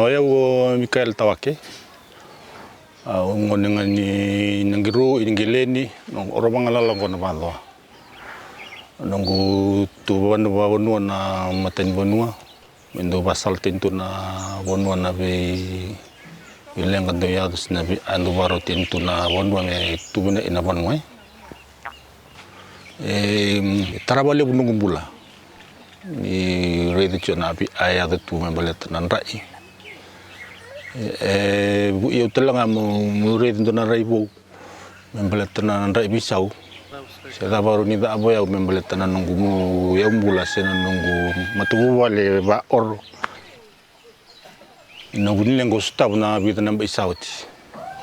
Oya wo Mikael Tawake. Ngonenga ni nangiru ingeleni nong orobangala lango na balo. Nongu tu wanua na matani wanua. Mendo basal tentu na wanua na be ilenga do yados na be ando waro tentu na wanua me tubuna ina wanua. Tarabale bunungu bula. Ni ready chona bi aya de tu membalet nan rai. Eu telanga mo ready do na rai bo membalet nan rai bisau. Saya baru ni da abo ya membalet nan nunggu mo ya bula sena nunggu matubu wale ba or. Nunggu ni lengo stab na bi tan bisau ti.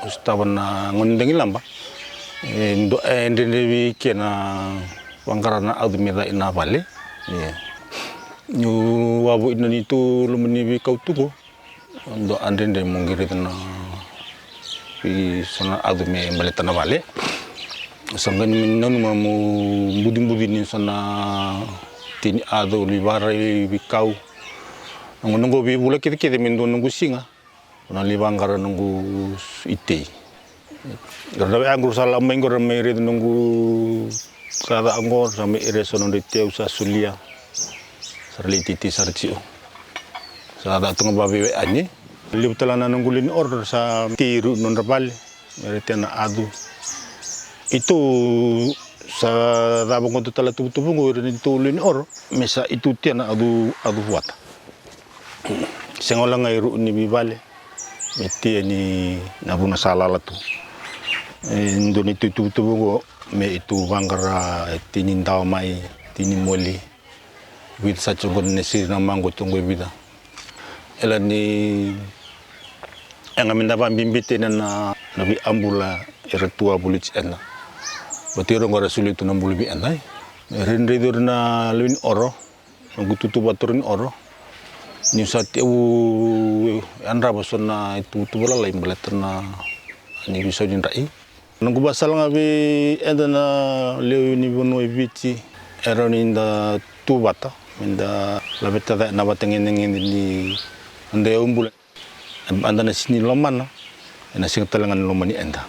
Stab na ngondengi lamba. Ndo ndene bi kena wangkarana adu meda ina vale. Nyu wabu ina itu lumani bi kautugo. Ndo andende mongire na bi sana adu me maletana vale. Sangan nanu mamu budi ni sana tini adu libare bi kau. Nunggu bi bula kita mendo nunggu singa. Na libangara nunggu ite. Garda anggur salam menggor mere nunggu kada angor sampai iresonon di teu sa sulia sarlititi sarcio sa da tunga babe ani liu talana nungulin order sa tiru non rabal meretena adu itu sa da bongo tala tubu ngor ni tulin or mesa itu tiana adu wata sengola ngai ru ni bibale meti ni nabuna salala tu indoni tubu go me itu bangara tinin tau mai tinin moli wit sa chongon nesir na mango tungwe bida ela ni anga minda bimbite na nabi ambula era tua bulich ena batiro ngora sulitu na bulbi ena rendre dur na lin oro ngututu baturin oro ni satiu andra bosona itu tubala lain beleterna ni bisa dinrai nunggu basal ngabe edana leu ni bono ibici eroni nda tubata minda labeta da na batengin ni ande umbul andana sini lomana ena sing telangan lomani enda